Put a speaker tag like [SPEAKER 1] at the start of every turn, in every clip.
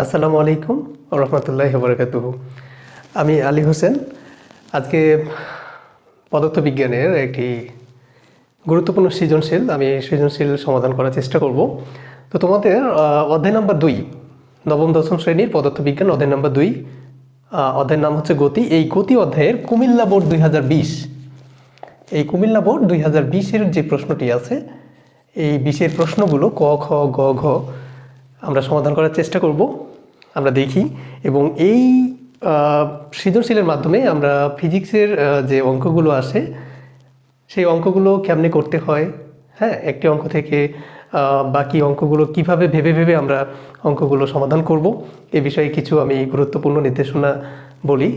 [SPEAKER 1] আসসালামু আলাইকুম ওয়া রাহমাতুল্লাহি ওয়া বারাকাতুহু। আমি আলী হোসেন। আজকে পদার্থবিজ্ঞানের একটি গুরুত্বপূর্ণ সৃজনশীল সৃজনশীল সমাধান করার চেষ্টা করব। তো তোমাদের অধ্যায় নাম্বার 2, নবম দশম শ্রেণীর পদার্থবিজ্ঞান অধ্যায় নাম্বার 2, অধ্যায়ের নাম হচ্ছে গতি। এই গতি অধ্যায়ের কুমিল্লা বোর্ড 2020, এই কুমিল্লা বোর্ড 2020-এর যে প্রশ্নটি আছে, এই 20-এর প্রশ্নগুলো ক, খ, গ, ঘ আমরা সমাধান করার চেষ্টা করব। আমরা দেখি এবং এই সৃজনশীলের মাধ্যমে আমরা ফিজিক্সের যে অঙ্কগুলো আসে সেই অঙ্কগুলো কেমনে করতে হয়, হ্যাঁ, একটি অঙ্ক থেকে বাকি অঙ্কগুলো কিভাবে ভেবে ভেবে আমরা অঙ্কগুলো সমাধান করব, এ বিষয়ে কিছু আমি গুরুত্বপূর্ণ নির্দেশনা বলি,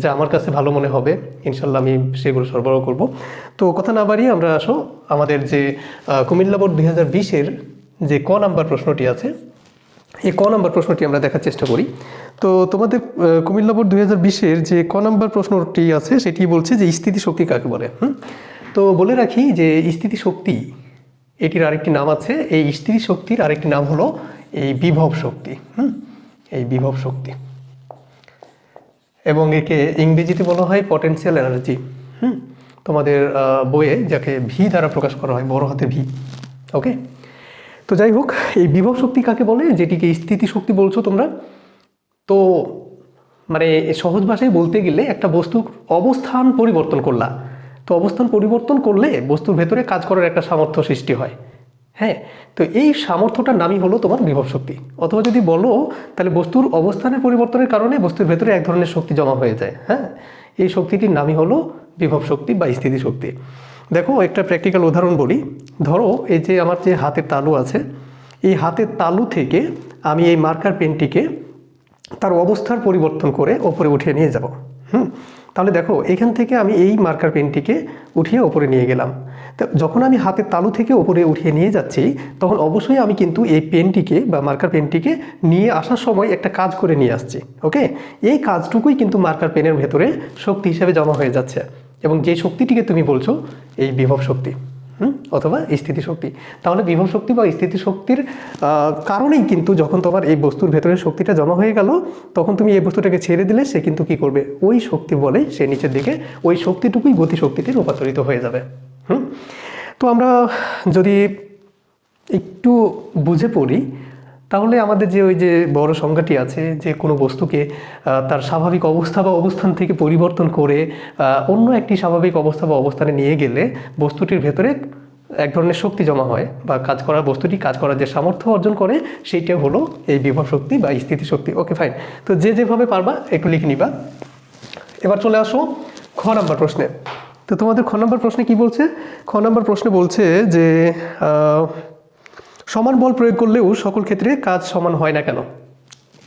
[SPEAKER 1] যা আমার কাছে ভালো মনে হবে। ইনশাল্লাহ আমি সেগুলো সরবরাহ করব। তো কথা না বাড়িয়ে আমরা আসো আমাদের যে কুমিল্লা বোর্ড 2020-এর যে ক নাম্বার প্রশ্নটি আছে, এই ক নাম্বার প্রশ্নটি আমরা দেখার চেষ্টা করি। তো তোমাদের কুমিল্লা বোর্ড 2020-এর যে ক নাম্বার প্রশ্নটি আছে সেটি বলছে যে স্থিতিশক্তি কাকে বলে। তো বলে রাখি যে স্থিতিশক্তি এটির আরেকটি নাম আছে। এই স্থিতিশক্তির আরেকটি নাম হলো এই বিভব শক্তি। এই বিভব শক্তি, এবং একে ইংরেজিতে বলা হয় পটেনশিয়াল এনার্জি। তোমাদের বইয়ে যাকে ভি দ্বারা প্রকাশ করা হয়, বড় হাতে ভি। ওকে, তো যাই হোক, এই বিভব শক্তি কাকে বলে, যেটিকে স্থিতিশক্তি বলছো তোমরা। তো মানে সহজ ভাষায় বলতে গেলে একটা বস্তুর অবস্থান পরিবর্তন করলা, তো অবস্থান পরিবর্তন করলে বস্তুর ভেতরে কাজ করার একটা সামর্থ্য সৃষ্টি হয়। হ্যাঁ, তো এই সামর্থ্যটার নামই হলো তোমার বিভব শক্তি। অথবা যদি বলো তাহলে বস্তুর অবস্থানের পরিবর্তনের কারণে বস্তুর ভেতরে এক ধরনের শক্তি জমা হয়ে যায়। হ্যাঁ, এই শক্তিটির নামই হলো বিভব শক্তি বা স্থিতিশক্তি। দেখো একটা প্র্যাকটিক্যাল উদাহরণ বলি। ধরো এই যে আমার যে হাতের তালু আছে, এই হাতের তালু থেকে আমি এই মার্কার পেনটিকে তার অবস্থার পরিবর্তন করে ওপরে উঠিয়ে নিয়ে যাব। তাহলে দেখো এখান থেকে আমি এই মার্কার পেনটিকে উঠিয়ে ওপরে নিয়ে গেলাম। তো যখন আমি হাতের তালু থেকে ওপরে উঠিয়ে নিয়ে যাচ্ছি, তখন অবশ্যই আমি কিন্তু এই পেনটিকে বা মার্কার পেনটিকে নিয়ে আসার সময় একটা কাজ করে নিয়ে আসছি। ওকে, এই কাজটুকুই কিন্তু মার্কার পেনের ভেতরে শক্তি হিসেবে জমা হয়ে যাচ্ছে, এবং যে শক্তিটিকে তুমি বলছো এই বিভব শক্তি অথবা স্থিতিশক্তি। তাহলে বিভব শক্তি বা স্থিতিশক্তির কারণেই কিন্তু যখন তোমার এই বস্তুর ভেতরে শক্তিটা জমা হয়ে গেল, তখন তুমি এই বস্তুটাকে ছেড়ে দিলে সে কিন্তু কি করবে, ওই শক্তি বলে সে নিচের দিকে ওই শক্তিটুকুই গতিশক্তিতে রূপান্তরিত হয়ে যাবে। তো আমরা যদি একটু বুঝে পড়ি, তাহলে আমাদের যে ওই যে বড় সংজ্ঞাটি আছে, যে কোনো বস্তুকে তার স্বাভাবিক অবস্থা বা অবস্থান থেকে পরিবর্তন করে অন্য একটি স্বাভাবিক অবস্থা বা অবস্থানে নিয়ে গেলে বস্তুটির ভেতরে এক ধরনের শক্তি জমা হয়, বা কাজ করার বস্তুটি কাজ করার যে সামর্থ্য অর্জন করে সেইটা হলো এই বিভব শক্তি বা স্থিতিশক্তি। ওকে ফাইন, তো যে যেভাবে পারবা একটু লিখে নিবা। এবার চলে আসো খ নাম্বার প্রশ্নে। তো তোমাদের খ নাম্বার প্রশ্নে কি বলছে? খ নাম্বার প্রশ্নে বলছে যে সমান বল প্রয়োগ করলেও সকল ক্ষেত্রে কাজ সমান হয় না কেন।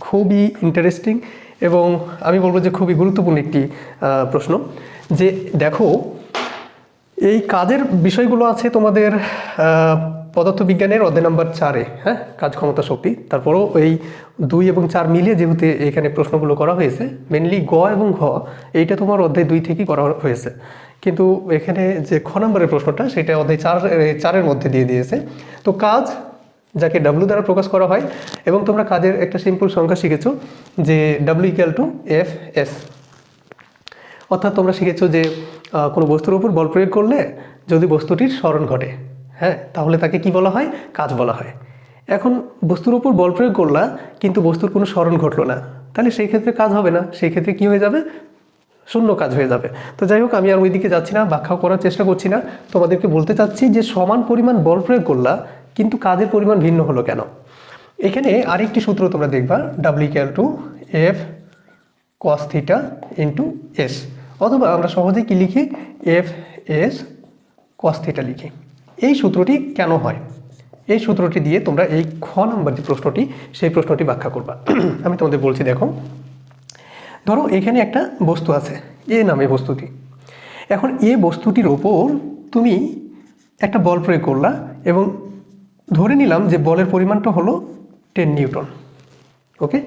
[SPEAKER 1] খুবই ইন্টারেস্টিং এবং আমি বলবো যে খুবই গুরুত্বপূর্ণ একটি প্রশ্ন। যে দেখো এই কাজের বিষয়গুলো আছে তোমাদের পদার্থবিজ্ঞানের অধ্যায় নাম্বার 4-এ, হ্যাঁ, কাজ ক্ষমতা শক্তি। তারপরেও এই 2 এবং 4 মিলিয়ে যেহেতু এখানে প্রশ্নগুলো করা হয়েছে, মেনলি গ এবং ঘ এইটা তোমার অধ্যায় 2 থেকেই করা হয়েছে, কিন্তু এখানে যে খ নম্বরের প্রশ্নটা সেটা অধ্যায় 4-এর মধ্যে দিয়ে দিয়েছে। তো কাজ যাকে ডাব্লিউ দ্বারা প্রকাশ করা হয়, এবং তোমরা কাজের একটা সিম্পল সংখ্যা শিখেছো যে W equal to F S. অর্থাৎ তোমরা শিখেছো যে কোনো বস্তুর উপর বল প্রয়োগ করলে যদি বস্তুটির স্মরণ ঘটে, হ্যাঁ, তাহলে তাকে কি বলা হয়, কাজ বলা হয়। এখন বস্তুর উপর বল প্রয়োগ করলা কিন্তু বস্তুর কোনো স্মরণ ঘটলো না, তাহলে সেই ক্ষেত্রে কাজ হবে না, সেই ক্ষেত্রে কি হয়ে যাবে, শূন্য কাজ হয়ে যাবে। তো যাই হোক, আমি আর ওই দিকে যাচ্ছি না, ব্যাখ্যা করার চেষ্টা করছি না, তোমাদেরকে বলতে চাচ্ছি যে সমান পরিমাণ বল প্রয়োগ করলা কিন্তু কাজের পরিমাণ ভিন্ন হলো কেন। এখানে আরেকটি সূত্র তোমরা দেখবা, W equal to F cos theta into S, অথবা আমরা সহজেই কি লিখি, এফ এস কস থিটা লিখি। এই সূত্রটি কেন হয়, এই সূত্রটি দিয়ে তোমরা এই খ নম্বর যে প্রশ্নটি সেই প্রশ্নটি ব্যাখ্যা করবা। আমি তোমাদের বলছি, দেখো ধরো এখানে একটা বস্তু আছে, এ নামে বস্তুটি। এখন এ বস্তুটির ওপর তুমি একটা বল প্রয়োগ করলা এবং ধরে নিলাম যে বলের পরিমাণটা হলো 10 নিউটন। ওকে,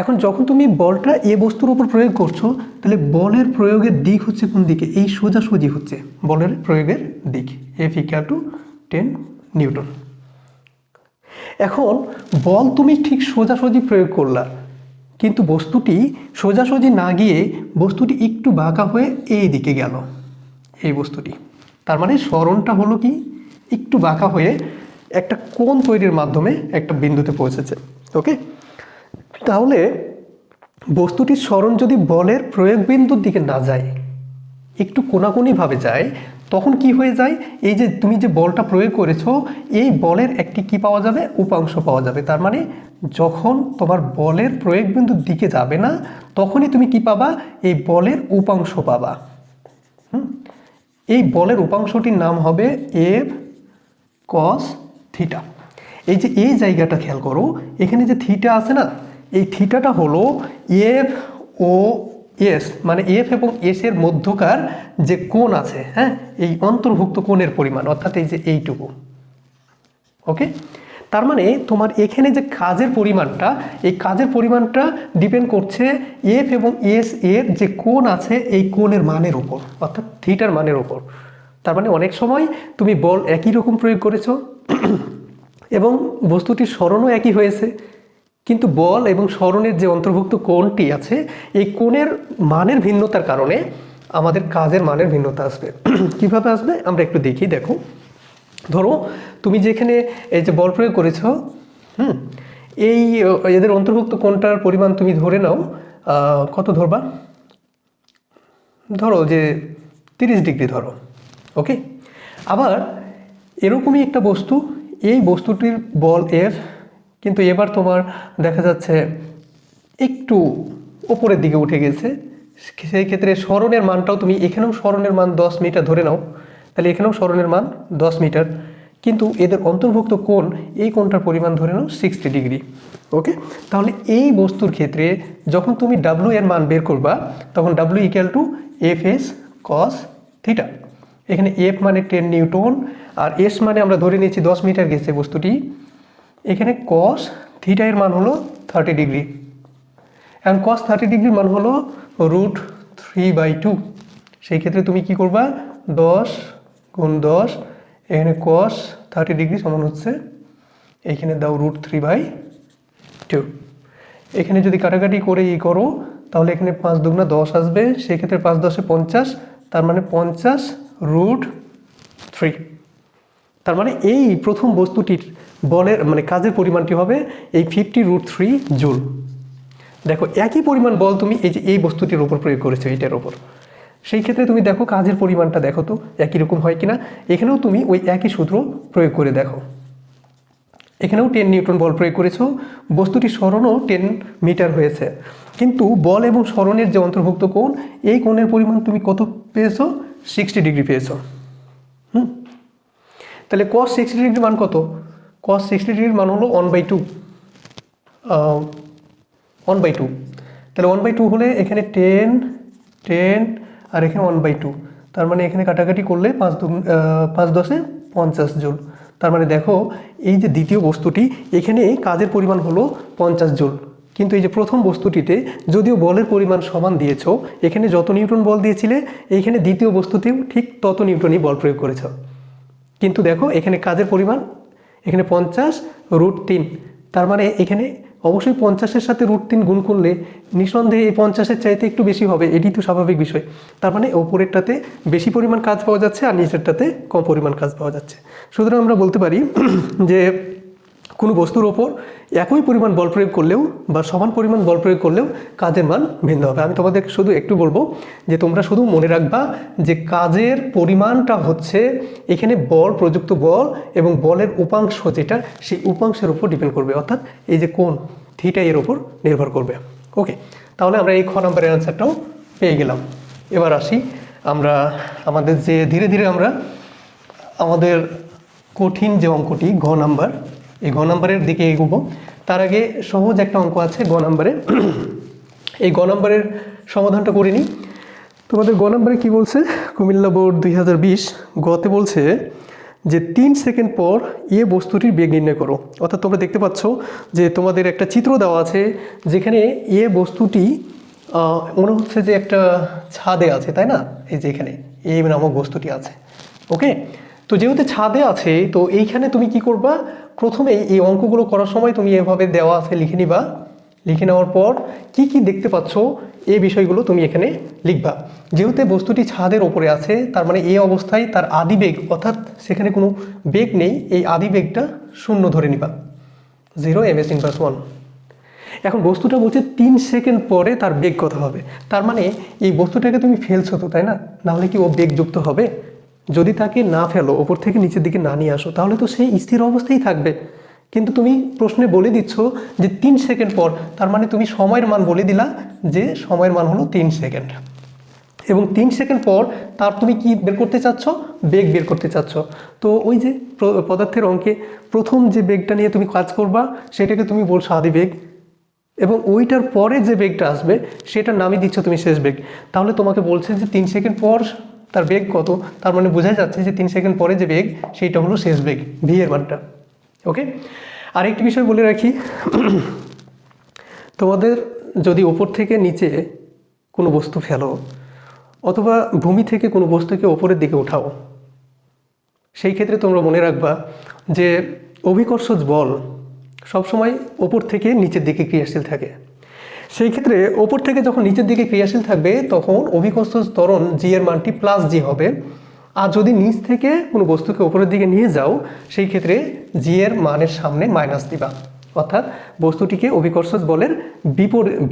[SPEAKER 1] এখন যখন তুমি বলটা এ বস্তুর উপর প্রয়োগ করছো, তাহলে বলের প্রয়োগের দিক হচ্ছে কোন দিকে, এই সোজাসুজি হচ্ছে বলের প্রয়োগের দিক, এফ ইকুয়াল টু 10 নিউটন। এখন বল তুমি ঠিক সোজাসুজি প্রয়োগ করলা, কিন্তু বস্তুটি সোজাসুজি না গিয়ে বস্তুটি একটু বাঁকা হয়ে এই দিকে গেল, এই বস্তুটি। তার মানে সরণটা হলো কি একটু বাঁকা হয়ে একটা কোণ তৈরির মাধ্যমে একটা বিন্দুতে পৌঁছেছে। ওকে, তাহলে বস্তুটির সরণ যদি বলের প্রয়োগ বিন্দুর দিকে না যায়, একটু কোণাকুণিভাবে যায়, তখন কি হয়ে যায়, এই যে তুমি যে বলটা প্রয়োগ করেছো এই বলের একটি কি পাওয়া যাবে, উপাংশ পাওয়া যাবে। তার মানে যখন তোমার বলের প্রয়োগ বিন্দুর দিকে যাবে না তখনই তুমি কি পাবা, এই বলের উপাংশ পাবা। এই বলের উপাংশটির নাম হবে এফ কস থিটা। এই যে এই জায়গাটা খেয়াল করো, এখানে যে থিটা আছে না, এই থিটাটা হলো এফ ও এস, মানে এফ এবং এস এর মধ্যকার যে কোণ আছে, হ্যাঁ, এই অন্তর্ভুক্ত কোণের পরিমাণ, অর্থাৎ এই যে এইটুকু। ওকে, তার মানে তোমার এখানে যে কাজের পরিমাণটা, এই কাজের পরিমাণটা ডিপেন্ড করছে এফ এবং এস এর যে কোণ আছে এই কোণের মানের উপর, অর্থাৎ থিটার মানের উপর। তার মানে অনেক সময় তুমি বল একই রকম প্রয়োগ করেছো এবং বস্তুটির সরণও একই হয়েছে, কিন্তু বল এবং সরণের যে অন্তর্ভুক্ত কোণটি আছে এই কোণের মানের ভিন্নতার কারণে আমাদের কাজের মানের ভিন্নতা আসবে। কিভাবে আসবে আমরা একটু দেখি। দেখো, ধরো তুমি যেখানে এই যে বল প্রয়োগ করেছো, এই এদের অন্তর্ভুক্ত কোণটার পরিমাণ তুমি ধরে নাও, কত ধরবা, ধরো যে 30 ডিগ্রি ধরো। ওকে, আবার এরকমই একটা বস্তু, এই বস্তুটির বল এফ, কিন্তু এবার তোমার দেখা যাচ্ছে একটু ওপরের দিকে উঠে গেছে, সেই ক্ষেত্রে সরণের মানটাও তুমি, এখানেও সরণের মান 10 মিটার ধরে নাও, তাহলে এখানেও সরণের মান 10 মিটার, কিন্তু এদের অন্তর্ভুক্ত কোণ, এই কোণটার পরিমাণ ধরে নাও 60 ডিগ্রি। ওকে, তাহলে এই বস্তুর ক্ষেত্রে যখন তুমি ডাব্লু এর মান বের করবা তখন W equal to F S cos theta. এখানে এফ মানে 10 নিউটন আর এস মানে আমরা ধরে নিয়েছি 10 মিটার গেছে বস্তুটি, এখানে কস থিটা এর মান হলো 30 ডিগ্রি, এখন কস 30 ডিগ্রির মান হলো √3/2। সেই ক্ষেত্রে তুমি কি করবা, 10 গুণ 10, এখানে কস 30 ডিগ্রি সমান হচ্ছে, এইখানে দাও √3/2। এখানে যদি কাটাকাটি করে করো তাহলে এখানে 5 দুগুণা 10 আসবে, সেক্ষেত্রে 5 10 50, তার মানে 50√3। তার মানে এই প্রথম বস্তুটির বলের মানে কাজের পরিমাণটি হবে এই 50√3 জুল। দেখো একই পরিমাণ বল তুমি এই যে এই বস্তুটির উপর প্রয়োগ করেছো, এইটার উপর, সেই ক্ষেত্রে তুমি দেখো কাজের পরিমাণটা দেখো তো একই রকম হয় কিনা। এখানেও তুমি ওই একই সূত্র প্রয়োগ করে দেখো, এখানেও 10 নিউটন বল প্রয়োগ করেছো, বস্তুটির সরণও 10 মিটার হয়েছে, কিন্তু বল এবং সরণের যে অন্তর্ভুক্ত কোণ, এই কোণের পরিমাণ তুমি কত পেয়েছো, 60 ডিগ্রি পেয়েছো। তাহলে cos 60 ডিগ্রির মান কত, cos 60 ডিগ্রির মান হলো 1/2, 1/2। তাহলে 1/2 হলে এখানে 10 10 আর এখানে 1/2, তার মানে এখানে কাটাকাটি করলে 5 10 50 জুল। তার মানে দেখো এই যে দ্বিতীয় বস্তুটি, এখানে কাজের পরিমাণ হলো 50 জুল, কিন্তু এই যে প্রথম বস্তুটিতে যদিও বলের পরিমাণ সমান দিয়েছো, এখানে যত নিউটন বল দিয়েছিলে এইখানে দ্বিতীয় বস্তুতেও ঠিক তত নিউটনই বল প্রয়োগ করেছো, কিন্তু দেখো এখানে কাজের পরিমাণ এখানে 50√3, তার মানে এখানে অবশ্যই 50-এর সাথে √3 গুণ করলে নিঃসন্দেহে এই 50-এর চাইতে একটু বেশি হবে, এটি তো স্বাভাবিক বিষয়। তার মানে ওপরেরটাতে বেশি পরিমাণ কাজ পাওয়া যাচ্ছে আর নিচেরটাতে কম পরিমাণ কাজ পাওয়া যাচ্ছে। সুতরাং আমরা বলতে পারি যে কোনো বস্তুর ওপর একই পরিমাণ বল প্রয়োগ করলেও বা সমান পরিমাণ বল প্রয়োগ করলেও কাজের মান ভিন্ন হবে। আমি তোমাদের শুধু একটু বলবো যে তোমরা শুধু মনে রাখবা যে কাজের পরিমাণটা হচ্ছে এখানে বল, প্রযুক্ত বল এবং বলের উপাংশ যেটা, সেই উপাংশের উপর ডিপেন্ড করবে, অর্থাৎ এই যে কোণ থিটা এর উপর নির্ভর করবে। ওকে, তাহলে আমরা এই খ নম্বরের অ্যান্সারটাও পেয়ে গেলাম। এবার আসি আমরা আমাদের যে ধীরে ধীরে আমরা আমাদের কঠিন যে অঙ্কটি ঘ নাম্বার, এই ঘ নাম্বারের দিকে এগোবো। তার আগে সহজ একটা অঙ্ক আছে ঘ নাম্বারে, এই ঘ নাম্বারের সমাধানটা করে নিই। তোমাদের ঘ নাম্বারে কী বলছে, কুমিল্লা বোর্ড 2020 গতে বলছে যে 3 সেকেন্ড পর এ বস্তুটির বেগ নির্ণয় করো। অর্থাৎ তোমরা দেখতে পাচ্ছ যে তোমাদের একটা চিত্র দেওয়া আছে যেখানে এ বস্তুটি মনে হচ্ছে যে একটা ছাদে আছে, তাই না, এই যে এখানে এ নামক বস্তুটি আছে। ওকে, তো তো যেহেতু ছাদে আছে, তো এইখানে তুমি কি করবা, প্রথমেই এই অঙ্কগুলো করার সময় তুমি এভাবে দেওয়া আছে লিখে নিবা। লিখে নেওয়ার পর কি কি দেখতে পাচ্ছ এই বিষয়গুলো তুমি এখানে লিখবা। যেহেতু বস্তুটি ছাদের ওপরে আছে, তার মানে এই অবস্থায় তার আদি বেগ, অর্থাৎ সেখানে কোনো বেগ নেই, এই আদি বেগটা শূন্য ধরে নিবা, 0 ms ইনভার্স 1। এখন বস্তুটা বলছে 3 সেকেন্ড পরে তার বেগ কত হবে। তার মানে এই বস্তুটাকে তুমি ফেলছো তো, তাই না? নাহলে কি ও বেগযুক্ত হবে? যদি তাকে না ফেলো, ওপর থেকে নিচের দিকে না নিয়ে আসো, তাহলে তো সেই স্থির অবস্থায় থাকবে। কিন্তু তুমি প্রশ্নে বলে দিচ্ছ যে 3 সেকেন্ড পর, তার মানে তুমি সময়ের মান বলে দিলা যে সময়ের মান হলো 3 সেকেন্ড, এবং 3 সেকেন্ড পর তার তুমি কি বের করতে চাচ্ছ, বেগ বের করতে চাচ্ছ। তো ওই যে পদার্থের অঙ্কে প্রথম যে বেগটা নিয়ে তুমি কাজ করবা সেটাকে তুমি বলছো আদি বেগ, এবং ওইটার পরে যে বেগটা আসবে সেটার নামই দিচ্ছ তুমি শেষ বেগ। তাহলে তোমাকে বলছে যে 3 সেকেন্ড পর তার বেগ কত, তার মানে বোঝা যাচ্ছে যে 3 সেকেন্ড পরে যে বেগ সেইটা হলো শেষ বেগ, ভি এর মানটা। ওকে, আরেকটি বিষয় বলে রাখি, তোমাদের যদি ওপর থেকে নিচে কোনো বস্তু ফেলো অথবা ভূমি থেকে কোনো বস্তুকে ওপরের দিকে উঠাও, সেই ক্ষেত্রে তোমরা মনে রাখবা যে অভিকর্ষজ বল সবসময় ওপর থেকে নিচের দিকে ক্রিয়াশীল থাকে। সেই ক্ষেত্রে ওপর থেকে যখন নিচের দিকে ক্রিয়াশীল থাকবে তখন অভিকর্ষজ ত্বরণ জি এর মানটি প্লাস জি হবে। আর যদি নিচ থেকে কোনো বস্তুকে ওপরের দিকে নিয়ে যাও সেই ক্ষেত্রে জি এর মানের সামনে মাইনাস দিবা, অর্থাৎ বস্তুটিকে অভিকর্ষজ বলের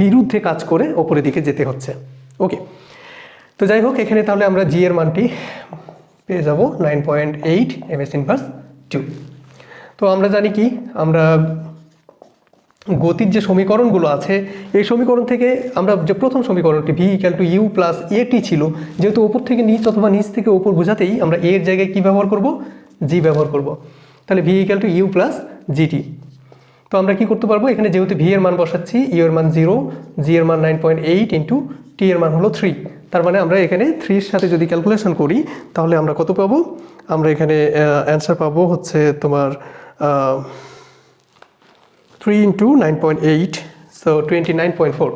[SPEAKER 1] বিরুদ্ধে কাজ করে ওপরের দিকে যেতে হচ্ছে। ওকে, তো যাই হোক, এখানে তাহলে আমরা জি এর মানটি পেয়ে যাব 9.8 ms ইনভার্স 2। তো আমরা জানি কি, আমরা গতির যে সমীকরণগুলো আছে এই সমীকরণ থেকে আমরা যে প্রথম সমীকরণটি v equal to u plus এটি ছিল, যেহেতু ওপর থেকে নিচ অথবা নিচ থেকে ওপর বোঝাতেই আমরা এর জায়গায় কি ব্যবহার করব, জি ব্যবহার করব। তাহলে v equal to u plus g t. তো আমরা কি করতে পারবো, এখানে যেহেতু ভি এর মান বসাচ্ছি, ইউ এর মান 0, জি এর মান 9.8 ইন্টু টি এর মান হলো 3, তার মানে আমরা এখানে 3 এর সাথে যদি ক্যালকুলেশন করি তাহলে আমরা কত পাবো, আমরা এখানে অ্যান্সার পাবো হচ্ছে তোমার 3 ইন্টু 9.8, সো 29.4।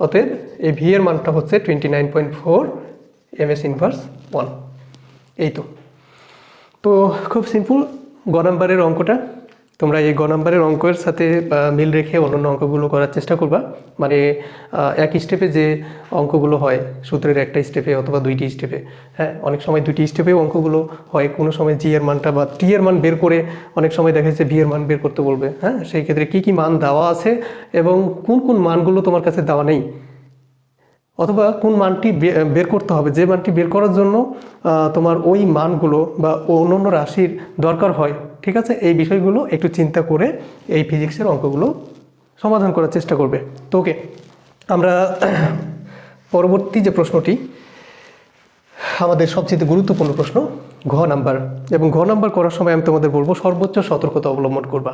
[SPEAKER 1] অতএব এই ভি এর মানটা হচ্ছে 29.4 ms ইনভার্স 1। এই তো খুব সিম্পল গ নাম্বারের অঙ্কটা। তোমরা এই গ নাম্বারের অঙ্কের সাথে মিল রেখে অন্যান্য অঙ্কগুলো করার চেষ্টা করবা। মানে এক স্টেপে যে অঙ্কগুলো হয় সূত্রের একটা স্টেপে অথবা 2টি স্টেপে, হ্যাঁ অনেক সময় 2টি স্টেপেও অঙ্কগুলো হয়, কোনো সময় জি এর মানটা বা টি এর মান বের করে অনেক সময় দেখা যাচ্ছে ভি এর মান বের করতে বলবে। হ্যাঁ, সেই ক্ষেত্রে কী কী মান দেওয়া আছে এবং কোন কোন মানগুলো তোমার কাছে দেওয়া নেই, অথবা কোন মানটি বের করতে হবে, যে মানটি বের করার জন্য তোমার ওই মানগুলো বা অন্যান্য রাশির দরকার হয়। ঠিক আছে, এই বিষয়গুলো একটু চিন্তা করে এই ফিজিক্সের অঙ্কগুলো সমাধান করার চেষ্টা করবে। তো ওকে, আমরা পরবর্তী যে প্রশ্নটি আমাদের সবচেয়ে গুরুত্বপূর্ণ প্রশ্ন ঘ নাম্বার, এবং ঘ নাম্বার করার সময় আমি তোমাদের বলবো সর্বোচ্চ সতর্কতা অবলম্বন করবা।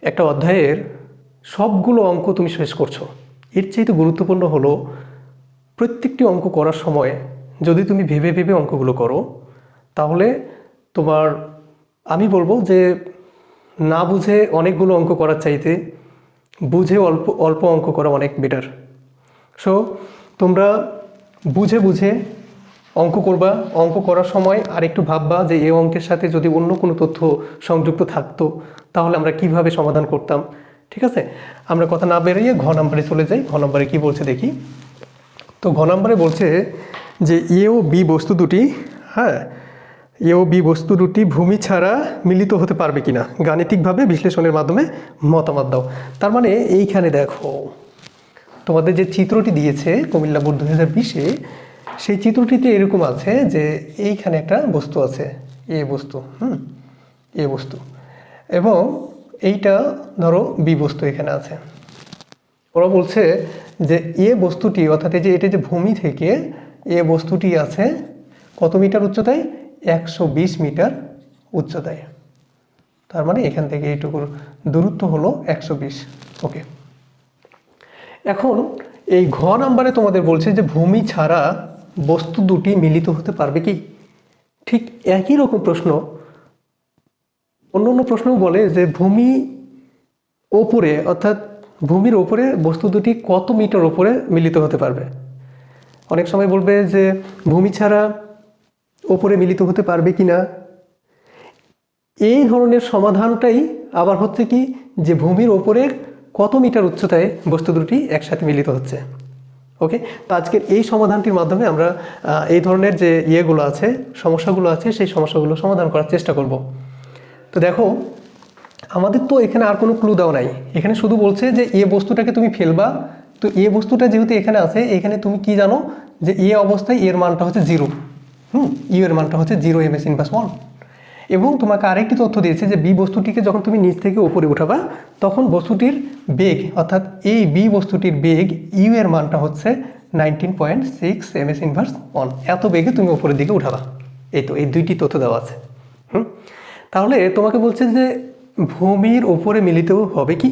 [SPEAKER 1] একটা অধ্যায়ের সবগুলো অঙ্ক তুমি শেষ করছো, এর চাইতে গুরুত্বপূর্ণ হলো প্রত্যেকটি অঙ্ক করার সময় যদি তুমি ভেবে ভেবে অঙ্কগুলো করো তাহলে তোমার, আমি বলবো যে না বুঝে অনেকগুলো অঙ্ক করার চাইতে বুঝে অল্প অল্প অঙ্ক করা অনেক বেটার। সো তোমরা বুঝে বুঝে অঙ্ক করবা, অঙ্ক করার সময় আর একটু ভাববা যে এই অঙ্কের সাথে যদি অন্য কোনো তথ্য সংযুক্ত থাকতো তাহলে আমরা কিভাবে সমাধান করতাম। ঠিক আছে, আমরা কথা না বেরিয়ে ঘ নাম্বারে চলে যাই। ঘ নাম্বারে কী বলছে দেখি। তো ঘ নাম্বারে বলছে যে এ ও বি বস্তু দুটি, হ্যাঁ এ ও বি বস্তু দুটি ভূমি ছাড়া মিলিত হতে পারবে কিনা গাণিতিকভাবে বিশ্লেষণের মাধ্যমে মতামত দাও। তার মানে এইখানে দেখো তোমাদের যে চিত্রটি দিয়েছে কুমিল্লা বোর্ড 2020-এ, সেই চিত্রটিতে এরকম আছে যে এইখানে একটা বস্তু আছে, এ বস্তু, এ বস্তু, এবং এইটা ধরো বি বস্তু এখানে আছে। ওরা বলছে যে এ বস্তুটি, অর্থাৎ এই যে এটা যে ভূমি থেকে এ বস্তুটি আছে কত মিটার উচ্চতায়, 120 মিটার উচ্চতায়। তার মানে এখান থেকে এইটুকুর দূরত্ব হলো 120। ওকে, এখন এই ঘ নাম্বারে তোমাদের বলছে যে ভূমি ছাড়া বস্তু দুটি মিলিত হতে পারবে কি। ঠিক একই রকম প্রশ্ন অন্য প্রশ্নও বলে যে ভূমি ওপরে, অর্থাৎ ভূমির ওপরে বস্তু দুটি কত মিটার ওপরে মিলিত হতে পারবে। অনেক সময় বলবে যে ভূমি ছাড়া ওপরে মিলিত হতে পারবে কি না। এই ধরনের সমাধানটাই আবার হচ্ছে কি যে ভূমির ওপরে কত মিটার উচ্চতায় বস্তু দুটি একসাথে মিলিত হচ্ছে। ওকে, তো আজকের এই সমাধানটির মাধ্যমে আমরা এই ধরনের যে ইয়েগুলো আছে, সমস্যাগুলো আছে, সেই সমস্যাগুলো সমাধান করার চেষ্টা করব। তো দেখো, আমাদের তো এখানে আর কোনো ক্লু দেওয়া নাই, এখানে শুধু বলছে যে এ বস্তুটাকে তুমি ফেলবা। তো এ বস্তুটা যেহেতু এখানে আছে, এখানে তুমি কি জানো যে এ অবস্থায় এর মানটা হচ্ছে 0, ইউ এর মানটা হচ্ছে 0 ms ইনভার্স 1। এবং তোমাকে আরেকটি তথ্য দিয়েছে যে বি বস্তুটিকে যখন তুমি নিচ থেকে উপরে উঠাবা, তখন বস্তুটির বেগ, অর্থাৎ এই বি বস্তুটির বেগ ইউ এর মানটা হচ্ছে 19.6 ms ইনভার্স 1। এত বেগে তুমি উপরের দিকে উঠাবা। এই তো এই দুইটি তথ্য দেওয়া আছে। তাহলে তোমাকে বলছে যে ভূমির ওপরে মিলিত হবে কি।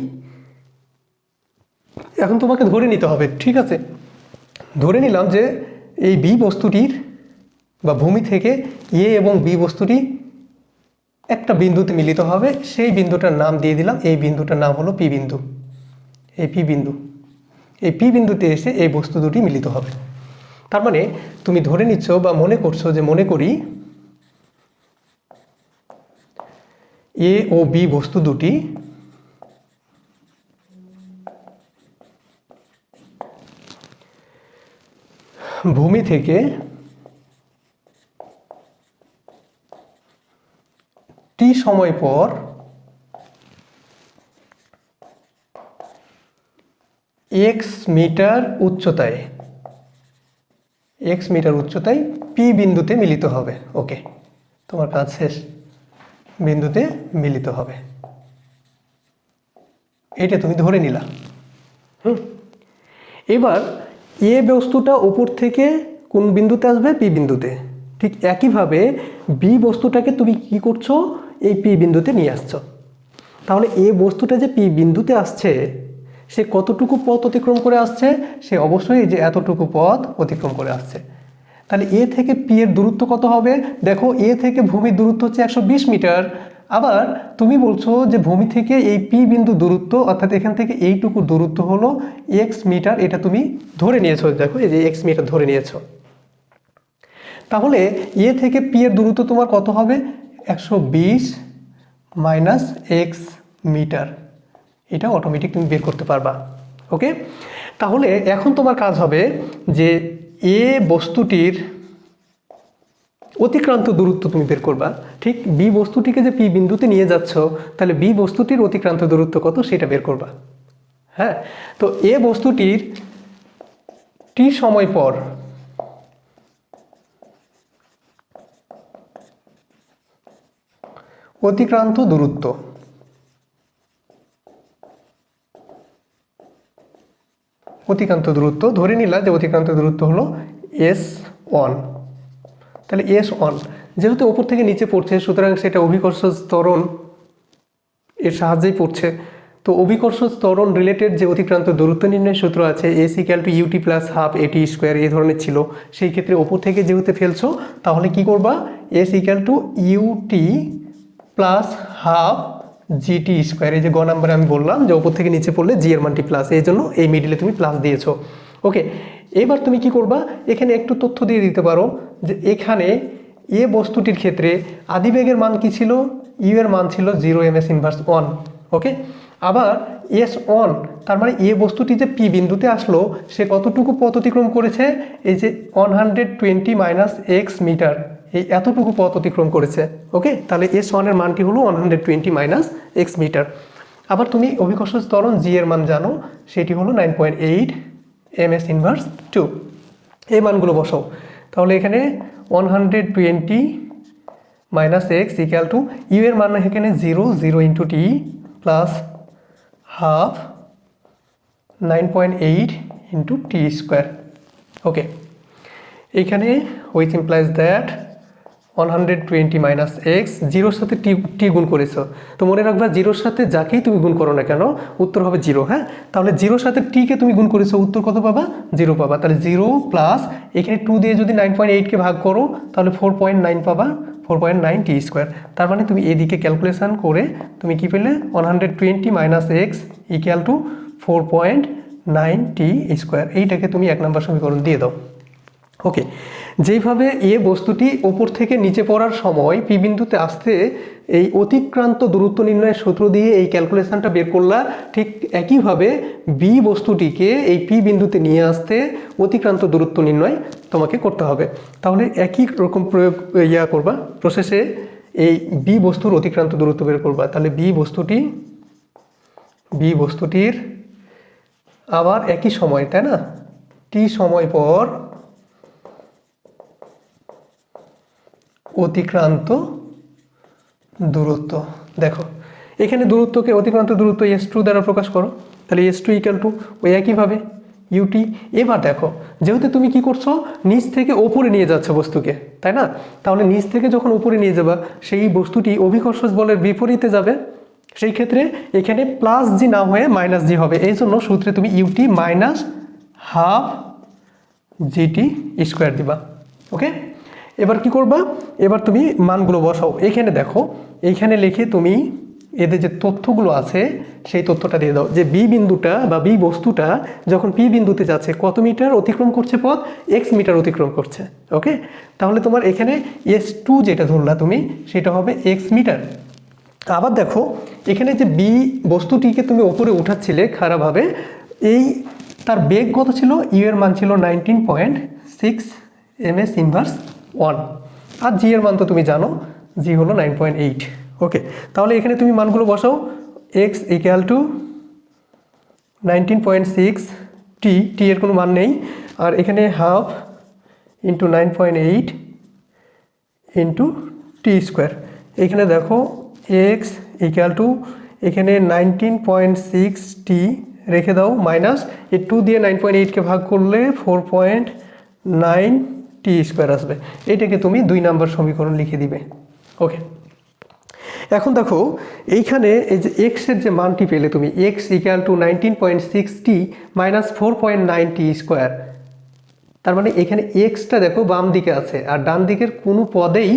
[SPEAKER 1] এখন তোমাকে ধরে নিতে হবে, ঠিক আছে, ধরে নিলাম যে এই বি বস্তুটির বা ভূমি থেকে এ এবং বি বস্তুটি একটা বিন্দুতে মিলিত হবে। সেই বিন্দুটার নাম দিয়ে দিলাম, এই বিন্দুটার নাম হলো পি বিন্দু। এই পি বিন্দু, এই পি বিন্দুতে এসে এই বস্তু দুটি মিলিত হবে। তার মানে তুমি ধরে নিচ্ছ বা মনে করছো যে, মনে করি এ ও বি বস্তু দুটি ভূমি থেকে টি সময় পর এক্স মিটার উচ্চতায় পি বিন্দুতে মিলিত হবে। ওকে, তোমার কাজ শেষ, বিন্দুতে মিলিত হবে, এটা তুমি ধরে নিলা। এবার এ বস্তুটা উপর থেকে কোন বিন্দুতে আসবে, পি বিন্দুতে। ঠিক একইভাবে বি বস্তুটাকে তুমি কি করছো, এই পি বিন্দুতে নিয়ে আসছো। তাহলে এ বস্তুটা যে পি বিন্দুতে আসছে, সে কতটুকু পথ অতিক্রম করে আসছে, সে অবশ্যই যে এতটুকু পথ অতিক্রম করে আসছে। তাহলে এ থেকে পি এর দূরত্ব কত হবে, দেখো এ থেকে ভূমির দূরত্ব হচ্ছে 120 মিটার। আবার তুমি বলছো যে ভূমি থেকে এই পি বিন্দু দূরত্ব, অর্থাৎ এখান থেকে এইটুকু দূরত্ব হলো এক্স মিটার, এটা তুমি ধরে নিয়েছো। দেখো এই যে এক্স মিটার ধরে নিয়েছো। তাহলে এ থেকে পি এর দূরত্ব তোমার কত হবে, 120 মাইনাস এক্স মিটার। এটা অটোমেটিক তুমি বের করতে পারবা। ওকে, তাহলে এখন তোমার কাজ হবে যে এ বস্তুটির অতিক্রান্ত দূরত্ব তুমি বের করবা। ঠিক বি বস্তুটিকে যে পি বিন্দুতে নিয়ে যাচ্ছ, তাহলে বি বস্তুটির অতিক্রান্ত দূরত্ব কত সেটা বের করবা। হ্যাঁ, তো এ বস্তুটির টি সময় পর অতিক্রান্ত দূরত্ব, ধরে নিলা যে অতিক্রান্ত দূরত্ব হলো S1। তাহলে S1 যেহেতু ওপর থেকে নিচে পড়ছে, সুতরাং সেটা অভিকর্ষ ত্বরণ এর সাহায্যেই পড়ছে। তো অভিকর্ষ ত্বরণ রিলেটেড যে অতিক্রান্ত দূরত্ব নির্ণয়ের সূত্র আছে, S=UT + ½ AT স্কোয়ার, এই ধরনের ছিল। সেই ক্ষেত্রে ওপর থেকে যেহেতু ফেলছো, তাহলে কি করবা, S=UT + ½ GT স্কোয়ার। এই যে গ নাম্বারে আমি বললাম যে ওপর থেকে নিচে পড়লে জি এর মানটি প্লাস, এই জন্য এই মিডিলে তুমি প্লাস দিয়েছো। ওকে, এবার তুমি কি করবা, এখানে একটু তথ্য দিয়ে দিতে পারো যে এখানে এ বস্তুটির ক্ষেত্রে আদিবেগের মান কি ছিল, ইউ এর মান ছিল 0 ms ইনভার্স 1। ওকে, আবার S1, তার মানে এ বস্তুটি যে পি বিন্দুতে আসলো, সে কতটুকু পথ অতিক্রম করেছে, এই যে 120 মাইনাস এক্স মিটার, এই এতটুকু পথ অতিক্রম করেছে। ওকে, তাহলে S1 এর মানটি হলো 120 মাইনাস এক্স মিটার। আবার তুমি অভিকর্ষ ত্বরণ জি এর মান জানো, সেটি হলো 9.8 ms ইনভার্স 2। এই মানগুলো বসাও। তাহলে এখানে 120 minus x equal to u এর মান এখানে 0 into t plus half 9.8 into t square. Okay, এইখানে which implies that 120 minus x, জিরোর সাথে টি গুণ করেছো। তো মনে রাখবা, জিরোর সাথে যাকেই তুমি গুণ করো না কেন, উত্তর হবে 0। হ্যাঁ, তাহলে জিরোর সাথে টিকে তুমি গুণ করেছো, উত্তর কত পাবা, 0 পাবা। তাহলে 0 প্লাস এখানে 2 দিয়ে যদি 9.8কে ভাগ করো, তাহলে 4.9 পাবা, 4.9 টি স্কোয়ার। তার মানে তুমি এদিকে ক্যালকুলেশন করে তুমি কি পেলে, 120 minus x equal to 4.9 t square. এইটাকে তুমি 1 নম্বর সমীকরণ দিয়ে দাও। ওকে, যেইভাবে এ বস্তুটি ওপর থেকে নিচে পড়ার সময় পি বিন্দুতে আসতে এই অতিক্রান্ত দূরত্ব নির্ণয়ের সূত্র দিয়ে এই ক্যালকুলেশনটা বের করলা, ঠিক একইভাবে বি বস্তুটিকে এই পি বিন্দুতে নিয়ে আসতে অতিক্রান্ত দূরত্ব নির্ণয় তোমাকে করতে হবে। তাহলে একই রকম প্রয়োগ করবা প্রসেসে এই বি বস্তুর অতিক্রান্ত দূরত্ব বের করবা। তাহলে বি বস্তুটির আবার একই সময়, তাই না, টি সময় পর অতিক্রান্ত দূরত্ব। দেখো এখানে দূরত্বকে অতিক্রান্ত দূরত্ব S2 দ্বারা প্রকাশ করো, তাহলে S2 ইকুয়াল টু ওই একইভাবে ইউটি। এবার দেখো যেহেতু তুমি কি করছো, নিচ থেকে ওপরে নিয়ে যাচ্ছ বস্তুকে, তাই না, তাহলে নিচ থেকে যখন উপরে নিয়ে যাবা সেই বস্তুটি অভিকর্ষ বলের বিপরীতে যাবে। সেই ক্ষেত্রে এখানে প্লাস জি না হয়ে মাইনাস জি হবে, এই জন্য সূত্রে তুমি u t minus half g t square দিবা। ওকে, এবার কি করবা, এবার তুমি মানগুলো বসাও। এখানে দেখো এইখানে লিখে তুমি এদের যে তথ্যগুলো আছে সেই তথ্যটা দিয়ে দাও যে বি বিন্দুটা বা বি বস্তুটা যখন পি বিন্দুতে যাচ্ছে কত মিটার অতিক্রম করছে পথ, এক্স মিটার অতিক্রম করছে। ওকে, তাহলে তোমার এখানে S2 যেটা ধরলা তুমি সেটা হবে এক্স মিটার। আবার দেখো এখানে যে বি বস্তুটিকে তুমি ওপরে উঠাচ্ছিলে খারাপভাবে, এই তার বেগ কত ছিল, ইউ এর মান ছিল 19.6 ms ইনভার্স 1, আর জি এর মান তো তুমি জানো, জি হলো 9.8। ওকে, তাহলে এখানে তুমি মানগুলো বসাও, এক্স ইকুয়াল টু 19.6, টি এর কোনো মান নেই, আর এখানে half into 9.8 into t square. এখানে দেখো এক্স ইকুয়াল টু এখানে 19.6 টি রেখে দাও, মাইনাস এই 2 দিয়ে 9.8কে ভাগ করলে 4.9 টি স্কোয়ার আসবে। এটাকে তুমি 2 নম্বর সমীকরণ লিখে দিবে। ওকে, এখন দেখো এইখানে এই যে এক্সের যে মানটি পেলে তুমি, x equal two 19.6 t minus 4.9 t square, তার মানে এখানে এক্সটা দেখো বাম দিকে আছে আর ডান দিকের কোনো পদেই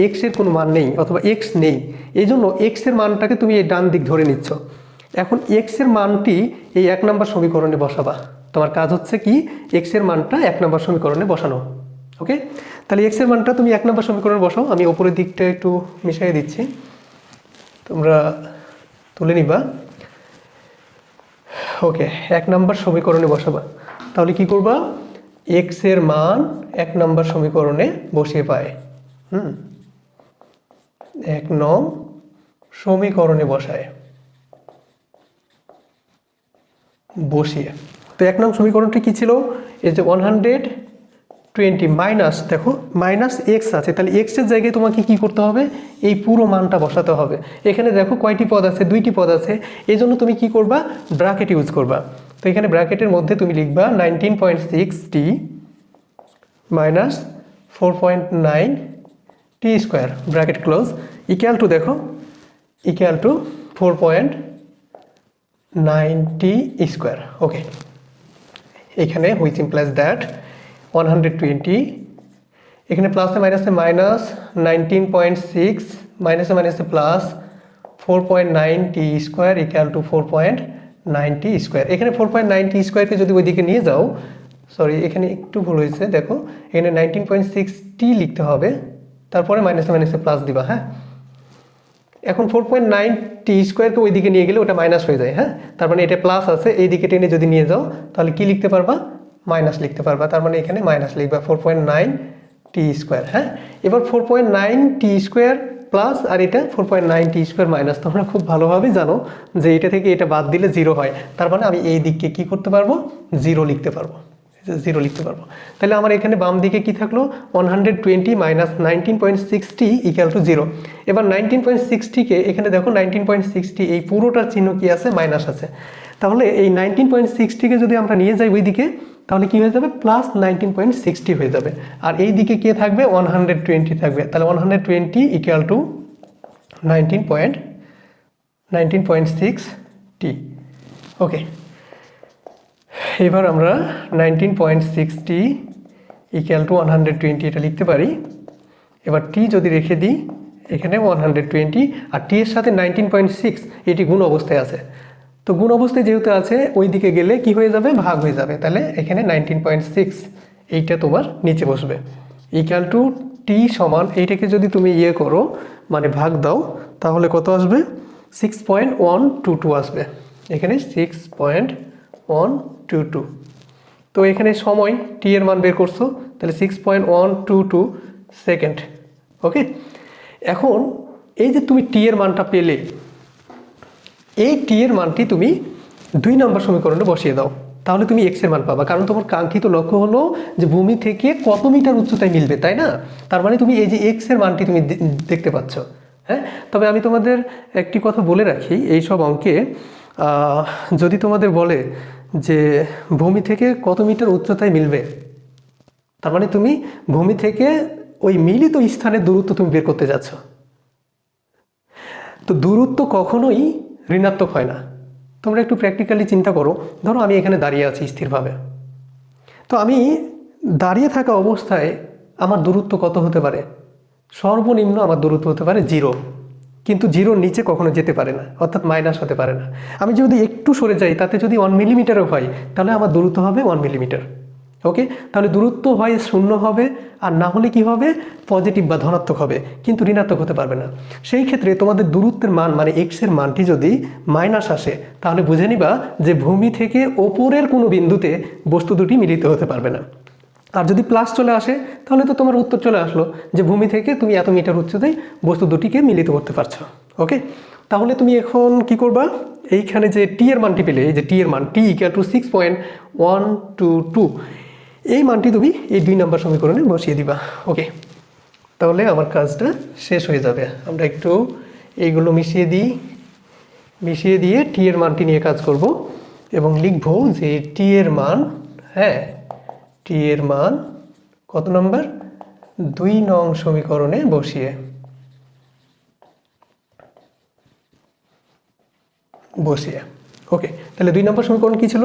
[SPEAKER 1] এক্সের কোনো মান নেই অথবা এক্স নেই, এই জন্য এক্সের মানটাকে তুমি এই ডান দিক ধরে নিচ্ছ। এখন এক্সের মানটি এই 1 নম্বর সমীকরণে বসাবা। তোমার কাজ হচ্ছে কি, এক্সের মানটা 1 নম্বর সমীকরণে বসানো। ওকে, তাহলে এক্সের মানটা তুমি 1 নম্বর সমীকরণে বসাও। আমি উপরের দিকটা একটু মিশিয়ে দিচ্ছি, তোমরা তুলে নিবা। ওকে, 1 নম্বর সমীকরণে বসাবা। তাহলে কি করবা, এক্স এর মান 1 নম্বর সমীকরণে বসিয়ে পায়। 1 নং সমীকরণে বসিয়ে। তো 1 নং সমীকরণটি কি ছিল, এই যে 120 মাইনাস, দেখো মাইনাস এক্স আছে, তাহলে এক্স এর জায়গায় তোমাকে কি করতে হবে, এই পুরো মানটা বসাতে হবে। এখানে দেখো কয়টি পদ আছে, 2টি পদ আছে, এই জন্য তুমি কি করবা, ব্র্যাকেট ইউজ করবা। তো এখানে ব্র্যাকেটের মধ্যে তুমি লিখবা 19.6 t minus 4.9 t square, bracket close, equal to দেখো equal to 4.9 t square. Okay, এখানে হুইচ ইমপ্লাইজ দ্যাট 120, এখানে প্লাসে মাইনাসে মাইনাস 19.6 মাইনাসে মাইনাসে plus 4.9 t square equal to 4.9 t square. এখানে 4.9 টি স্কোয়ারকে যদি ওইদিকে নিয়ে যাও, সরি এখানে একটু ভুল হয়েছে, দেখো এখানে 19.6 টি লিখতে হবে, তারপরে মাইনাসে মাইনাসে প্লাস দিবা। হ্যাঁ, এখন 4.9 টি স্কোয়ারকে ওইদিকে নিয়ে গেলে ওটা মাইনাস হয়ে যায়। হ্যাঁ, তার মানে এটা প্লাস আছে, এই দিকে টেনে যদি নিয়ে যাও তাহলে কি লিখতে পারবা, মাইনাস লিখতে পারবা। তার মানে এখানে মাইনাস লিখবা 4.9 টি স্কোয়ার। হ্যাঁ, এবার 4.9 টি স্কোয়ার প্লাস আর এটা 4.9 টি স্কোয়ার মাইনাস, তোমরা খুব ভালোভাবে জানো যে এটা থেকে এটা বাদ দিলে 0 হয়, তার মানে আমি এই দিককে কি করতে পারবো, 0 লিখতে পারবো, 0 লিখতে পারবো। তাহলে আমার এখানে বাম দিকে কি থাকলো, 120 মাইনাস 19.6 টি ইকুয়াল টু 0। এবার 19.6 টিকে এখানে দেখো 19.6 টি এই পুরোটার চিহ্ন কি আছে, মাইনাস আছে। তাহলে এই 19.6 টিকে যদি আমরা নিয়ে যাই ওই দিকে, তাহলে কি হয়ে যাবে, প্লাস 19.6 টি হয়ে যাবে, আর এই দিকে কে থাকবে, 120 থাকবে। তাহলে 120 ইকুয়াল টু 19.6 টি। ওকে, এবার আমরা 19.6 টি ইকুয়াল টু 120 এটা লিখতে পারি। এবার টি যদি রেখে দিই এখানে 120, আর টি এর সাথে 19.6 এটি গুণ অবস্থায় আছে, তো তো গুণ অবস্থায় যেহেতু আছে ওই দিকে গেলে কি হয়ে যাবে, ভাগ হয়ে যাবে। তাহলে এখানে 19.6 এইটা তোমার নিচে বসবে। ইকুয়াল টু টি সমান এইটাকে যদি তুমি ইয়ে করো মানে ভাগ দাও তাহলে কত আসবে? 6.122 আসবে। এখানে 6.122। তো এখানে সময় টি এর মান বের করছো, তাহলে 6.122 সেকেন্ড। ওকে, এখন এই যে তুমি টি এর মানটা পেলে, এই টি এর মানটি তুমি 2 নম্বর সমীকরণে বসিয়ে দাও, তাহলে তুমি এক্স এর মান পাবা। কারণ তোমার কাঙ্ক্ষিত লক্ষ্য হলো যে ভূমি থেকে কত মিটার উচ্চতায় মিলবে, তাই না? তার মানে তুমি এই যে এক্স এর মানটি তুমি দেখতে পাচ্ছ। হ্যাঁ, তবে আমি তোমাদের একটি কথা বলে রাখি, এই সব অঙ্কে যদি তোমাদের বলে যে ভূমি থেকে কত মিটার উচ্চতায় মিলবে, তার মানে তুমি ভূমি থেকে ওই মিলিত স্থানের দূরত্ব তুমি বের করতে যাচ্ছ। তো দূরত্ব কখনোই ঋণাত্মক হয় না। তোমরা একটু প্র্যাকটিক্যালি চিন্তা করো, ধরো আমি এখানে দাঁড়িয়ে আছি স্থিরভাবে, তো আমি দাঁড়িয়ে থাকা অবস্থায় আমার দূরত্ব কত হতে পারে? সর্বনিম্ন আমার দূরত্ব হতে পারে 0, কিন্তু 0-র নিচে কখনো যেতে পারে না, অর্থাৎ মাইনাস হতে পারে না। আমি যদি একটু সরে যাই, তাতে যদি 1 মিলিমিটারও হয়, তাহলে আমার দূরত্ব হবে 1 মিলিমিটার। ওকে, তাহলে দূরত্ব হয় 0 হবে, আর না হলে কি হবে? পজিটিভ বা ধনাত্মক হবে, কিন্তু ঋণাত্মক হতে পারবে না। সেই ক্ষেত্রে তোমাদের দূরত্বের মান মানে এক্স এর মানটি যদি মাইনাস আসে, তাহলে বুঝে নিবা যে ভূমি থেকে ওপরের কোনো বিন্দুতে বস্তু দুটি মিলিত হতে পারবে না। আর যদি প্লাস চলে আসে, তাহলে তো তোমার উত্তর চলে আসলো যে ভূমি থেকে তুমি এত মিটার উচ্চতায় বস্তু দুটিকে মিলিত করতে পারছো। ওকে, তাহলে তুমি এখন কি করবা? এইখানে যে টি এর মানটি পেলে, এই যে টি এর মান টি ইকুয়াল টু 6.122, এই মানটি তুমি এই 2 নম্বর সমীকরণে বসিয়ে দিবা। ওকে, তাহলে আমার কাজটা শেষ হয়ে যাবে। আমরা একটু এইগুলো মিশিয়ে দিয়ে টি এর মানটি নিয়ে কাজ করব এবং লিখব যে টি এর মান, হ্যাঁ, টি এর মান কত নম্বর? 2 নং সমীকরণে বসিয়ে ওকে, তাহলে 2 নম্বর সমীকরণ কি ছিল?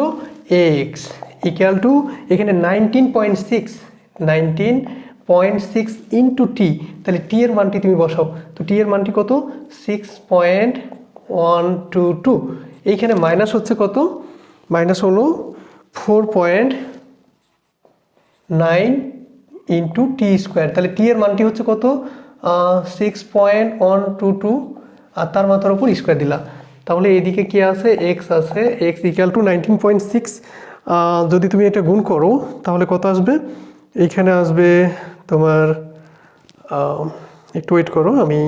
[SPEAKER 1] এক্স ইকুয়াল টু এখানে 19.6 ইন্টু টি, তাহলে টি এর মানটি তুমি বসাও। তো টি এর মানটি কত? 6.122। এইখানে মাইনাস হচ্ছে কত? মাইনাস হলো 4.9 ইন্টু টি স্কোয়ার, তাহলে টি এর মানটি হচ্ছে কত? 6.122, আর তার মাথার উপর স্কোয়ার দিলা। তাহলে এইদিকে কি আছে? এক্স আছে, এক্স ইকুয়াল টু 19.6। যদি তুমি এটা গুণ করো তাহলে কত আসবে? এইখানে আসবে তোমার, একটু ওয়েট করো, আমি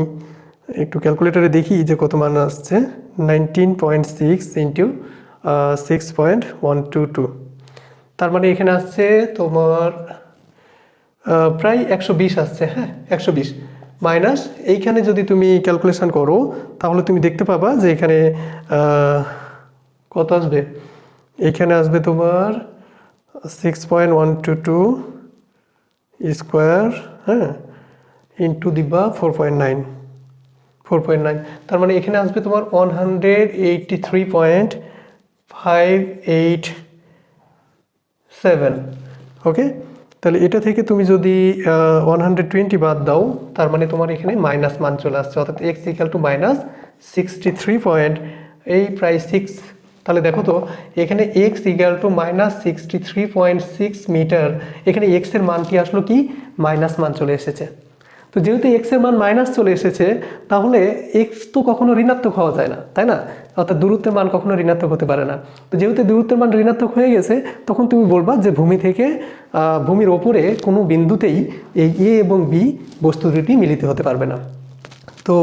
[SPEAKER 1] একটু ক্যালকুলেটারে দেখি যে কত মান আসছে। 19.6 ইন্টু 6.122, তার মানে এখানে আসছে তোমার প্রায় 120 আসছে। হ্যাঁ, 120 মাইনাস এইখানে যদি তুমি ক্যালকুলেশন করো তাহলে তুমি দেখতে পাবা যে এখানে কত আসবে? এখানে আসবে তোমার 6.122 স্কোয়ার, হ্যাঁ, ইন্টু দিবা 4.9, তার মানে এখানে আসবে তোমার 183.587। ওকে, তাহলে এটা থেকে তুমি যদি 120 বাদ দাও, তার মানে তোমার এখানে মাইনাস মান চলে আসছে, অর্থাৎ এক্স ইকুয়াল টু মাইনাস 63 এই প্রায় 6। তাহলে দেখো তো এখানে x equal to minus 63.6 metre, এখানে এক্স এর মানটি আসলো কি? মাইনাস মান চলে এসেছে। তো যেহেতু এক্স এর মান মাইনাস চলে এসেছে, তাহলে এক্স তো কখনো ঋণাত্মক হওয়া যায় না, তাই না? অর্থাৎ দূরত্বের মান কখনো ঋণাত্মক হতে পারে না। তো যেহেতু দূরত্বের মান ঋণাত্মক হয়ে গেছে, তখন তুমি বলবা যে ভূমি থেকে ভূমির ওপরে কোনো বিন্দুতেই এই এ এবং বি বস্তু দুটি মিলিত হতে পারবে না। তো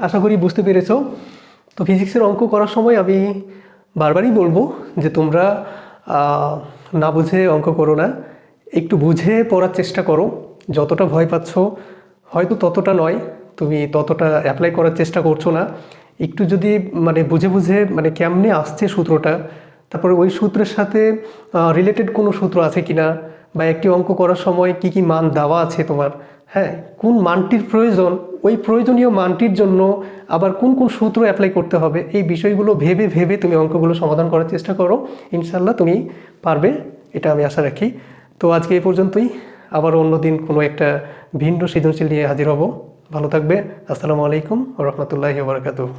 [SPEAKER 1] আশা করি বুঝতে পেরেছো। তো ফিজিক্সের অঙ্ক করার সময় আমি বারবারই বলবো যে তোমরা না বুঝে অঙ্ক করো না, একটু বুঝে পড়ার চেষ্টা করো। যতটা ভয় পাচ্ছ হয়তো ততটা নয়, তুমি ততটা অ্যাপ্লাই করার চেষ্টা করছো না। একটু যদি মানে বুঝে মানে কেমনে আসছে সূত্রটা, তারপরে ওই সূত্রের সাথে রিলেটেড কোনো সূত্র আছে কিনা, বা একটি অঙ্ক করার সময় কি কি মান দেওয়া আছে তোমার, হ্যাঁ, কোন মানটির প্রয়োজন, ওই প্রয়োজনীয় মানটির জন্য আবার কোন কোন সূত্র অ্যাপ্লাই করতে হবে, এই বিষয়গুলো ভেবে তুমি অঙ্কগুলো সমাধান করার চেষ্টা করো। ইনশাল্লাহ তুমি পারবে, এটা আমি আশা রাখি। তো আজকে এই পর্যন্তই, আবার অন্যদিন কোনো একটা ভিন্ন সৃজনশীল নিয়ে হাজির হব। ভালো থাকবে। আসসালামু আলাইকুম ওয়া রাহমাতুল্লাহি ওয়া বারাকাতুহু।